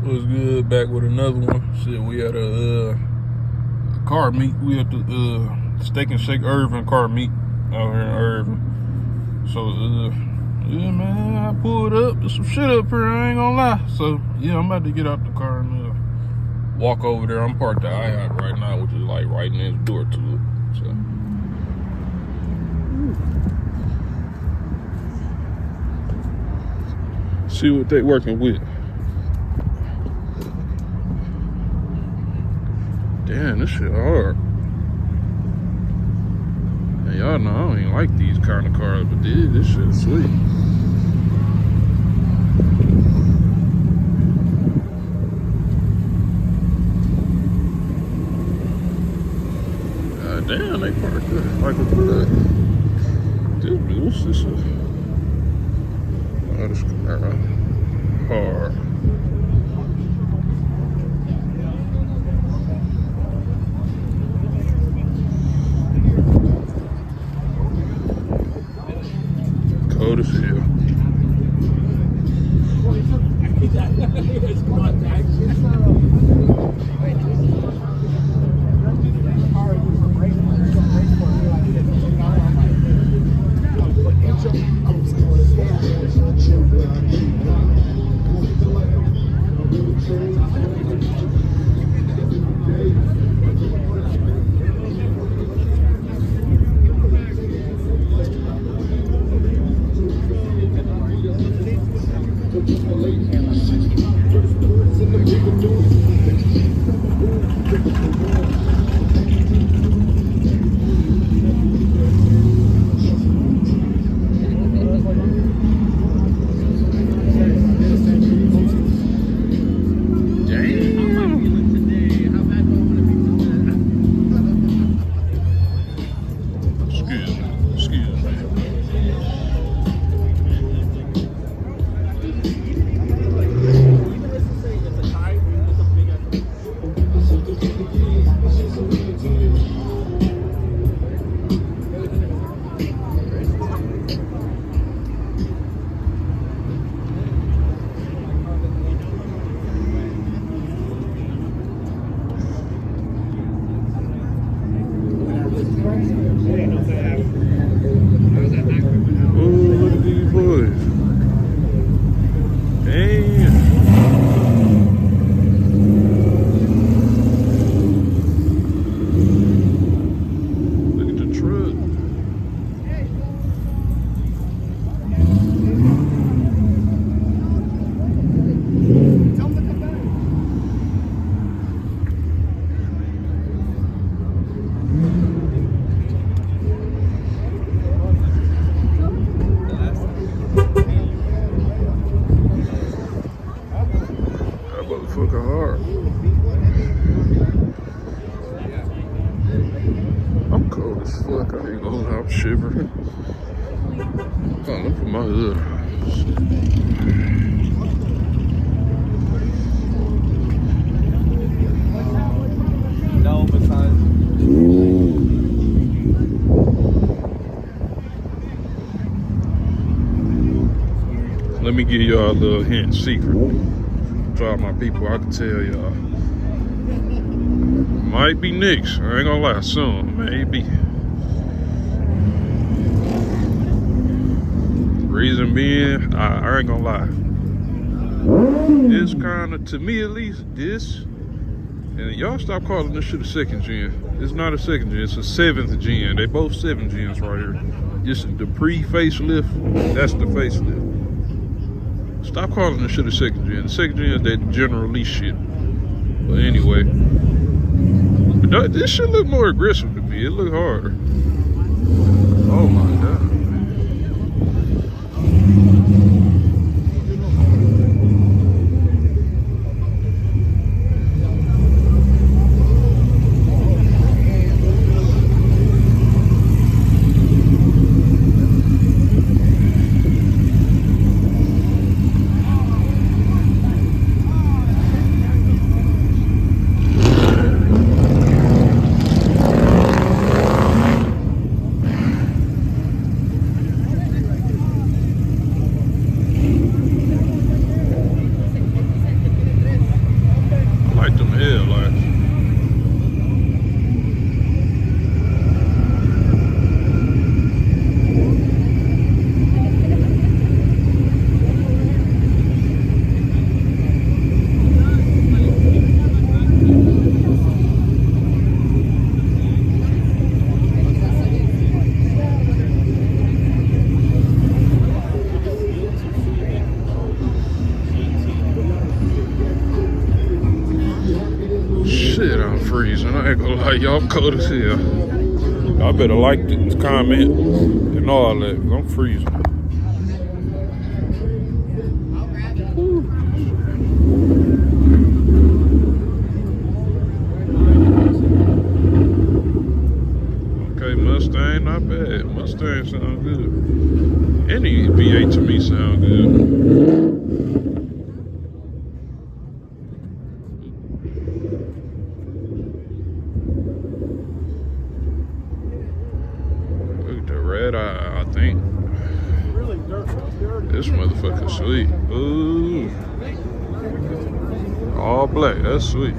What's good? Back with another one. Shit, we had a car meet. We at the Steak and Shake Irving Car meet out here in Irving. So yeah, man, I pulled up. There's some shit up here, I ain't gonna lie. So yeah, I'm about to get out the car and walk over there. I'm parked at IHOP right now, which is like right next door to it. So see what they working with. Damn, this shit hard. Hey, y'all know I don't even like these kind of cars, but this shit is sweet. God damn, they parked it like a bud. What's this? Oh, this car hard. Cold as hell. I'm cold as fuck, I ain't gonna lie, I'm shivering. Oh, look at my hood. No, because let me give y'all a little hint, secret. Try my people, I can tell y'all. Might be next, I ain't gonna lie, soon, maybe. Reason being, I ain't gonna lie. It's kinda, to me at least, this, and y'all stop calling this shit a second gen. It's not a second gen, it's a 7th gen. They both 7 gens right here. Just the pre-facelift, that's the facelift. Stop calling this shit a second gen. The second gen is that general release shit. But anyway, but this shit look more aggressive to me. It look harder. Oh my god. freezing. I ain't gonna lie, y'all cold as hell. Y'all better like this, comment, and all that, 'cause I'm freezing. Okay, Mustang, not bad. Mustang sound good. Any V8 to me sound good. Look at the red eye, I think. This motherfucker sweet. Ooh. All black, that's sweet.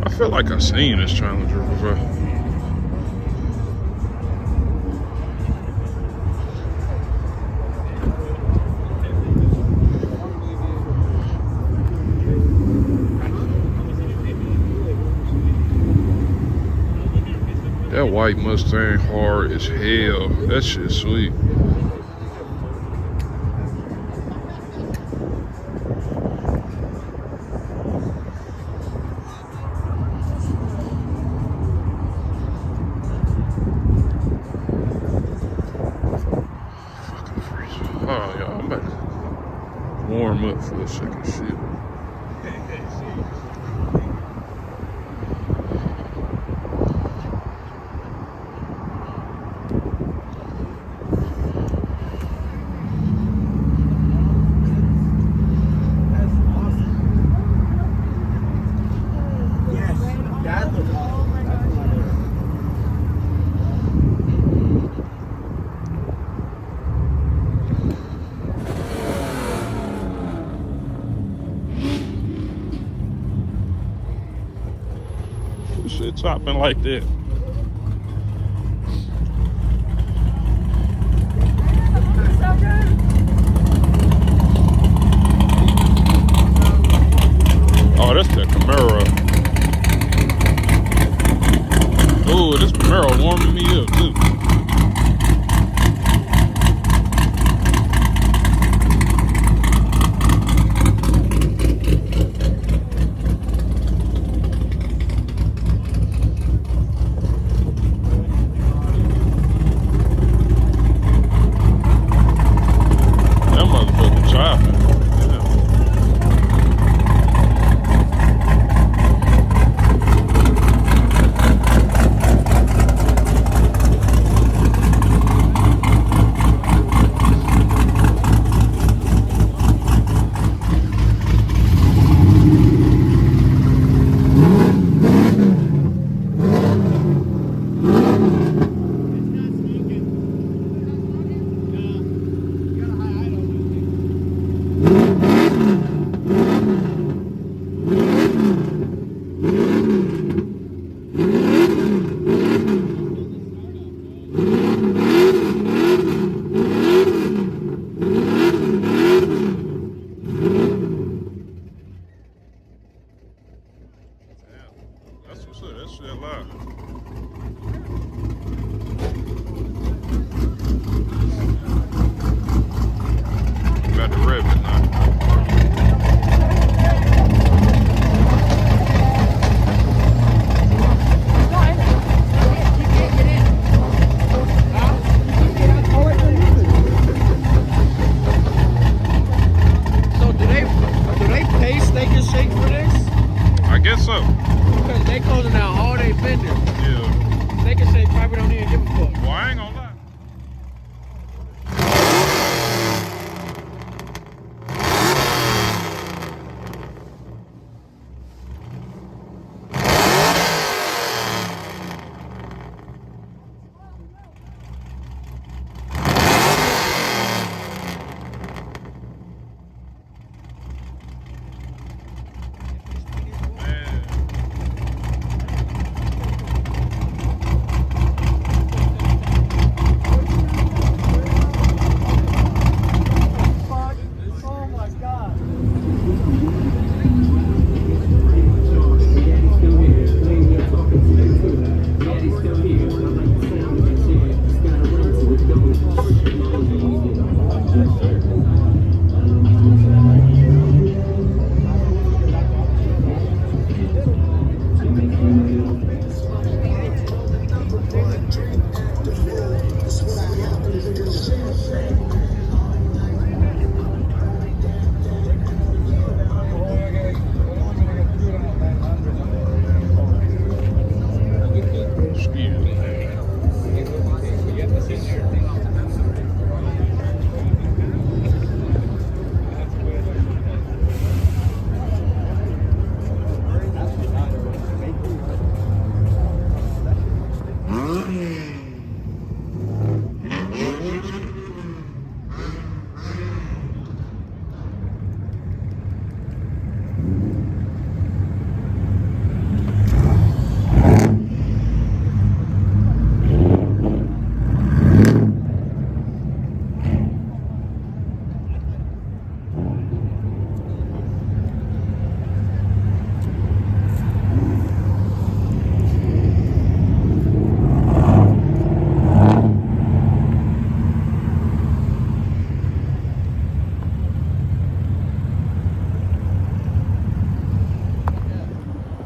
I feel like I've seen this Challenger before. That white Mustang hard as hell. That shit sweet. Oh, y'all, I'm about to warm up for a second. Shit. Shit topping like that. Oh, that's the Camaro. Oh, this Camaro warming me up too. That's what's up. That shit live. Got the rev it now. So do they pay Steak and Shake for this? I guess so. Because they closing down all their vendors. Yeah. Steak and Shake probably don't even give a fuck. Well, I ain't gonna lie.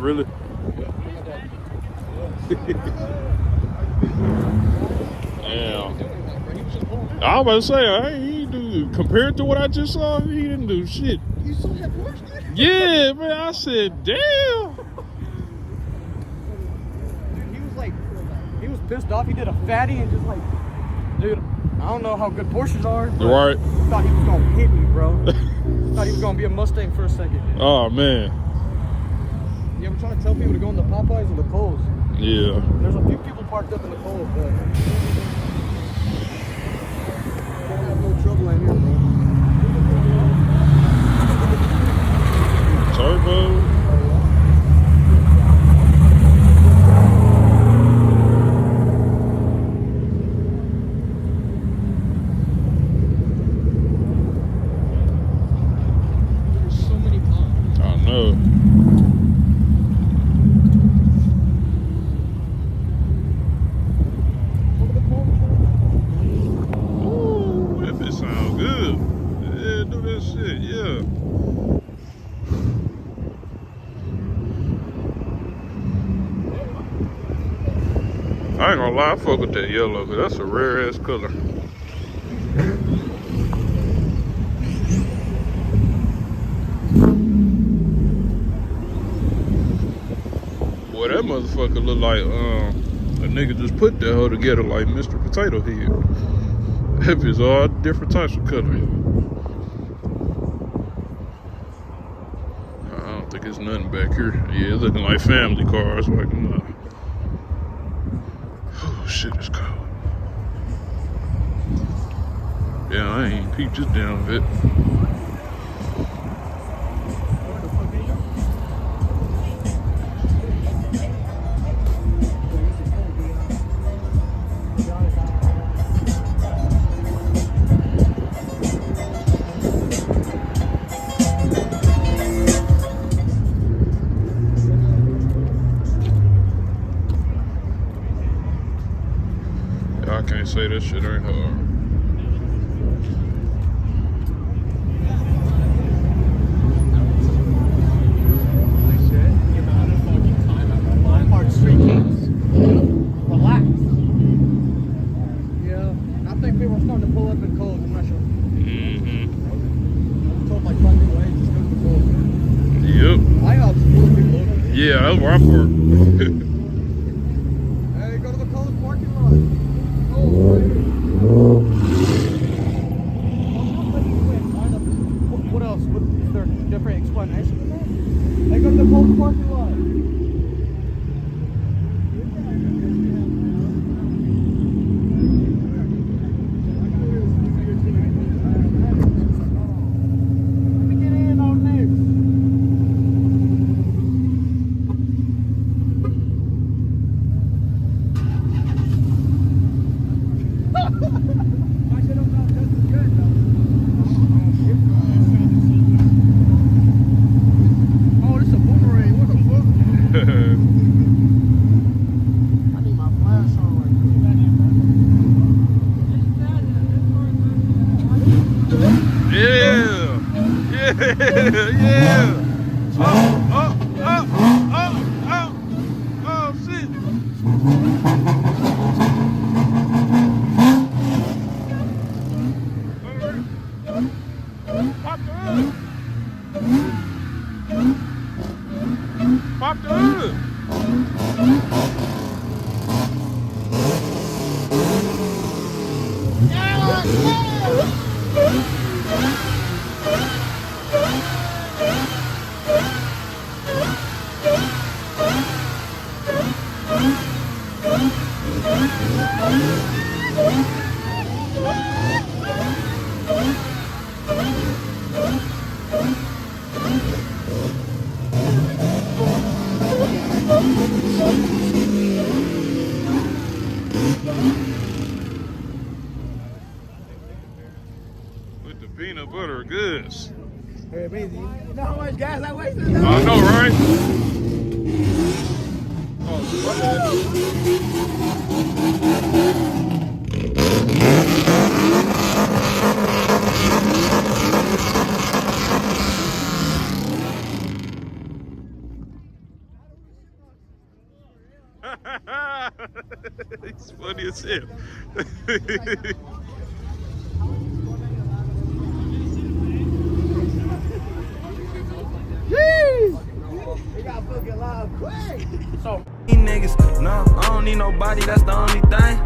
Really? Damn. I was about to say, he do compared to what I just saw, he didn't do shit. You saw that Porsche? Yeah, man. I said, damn. Dude, he was like, he was pissed off. He did a fatty and just like, dude, I don't know how good Porsches are. But Right. I thought he was gonna hit me, bro. Thought he was gonna be a Mustang for a second. Oh man. You ever try to tell people to go in the Popeyes or the Kohl's? Yeah. There's a few people parked up in the Kohl's, but can't have no trouble in here, bro. Turbo. There's so many cars. I know. Ooh, if it sound good. Yeah, do that shit, yeah. I ain't gonna lie, I fuck with that yellow, cause that's a rare ass color. Boy, that motherfucker look like a nigga just put that hoe together like Mr. Potato Head. That is all different types of color. I don't think it's nothing back here. Yeah, it's looking like family cars, like oh shit, it's cold. Yeah, I ain't peeped this down bit. I can't say that shit ain't hard. Relax. Yeah, I think people are starting to pull up in Kohl's. I'm not sure. I'm told like fucking way, just go to the Kohl's. Yep. I got some people over. Yeah, that's where I park. Hey, go to the Kohl's parking lot. Oh, what else? Is there a different explanation for that? Hey, go to the Kohl's parking lot. Yeah. Oh, shit. Pop the hood. Pop the hood. With the peanut butter goods. Hey, baby, you know how much gas I wasted? I know, right? Oh, my bad. It's funny as hell. We got fucking live quick. So, Niggas, no, I don't need nobody, that's the only thing.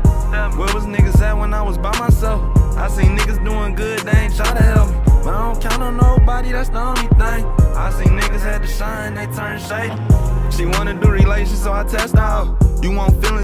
Where was niggas at when I was by myself? I seen niggas doing good, they ain't try to help me. But I don't count on nobody, that's the only thing. I seen niggas had to shine, they turn shady. She wanna do relations, so I test out. You want feelings?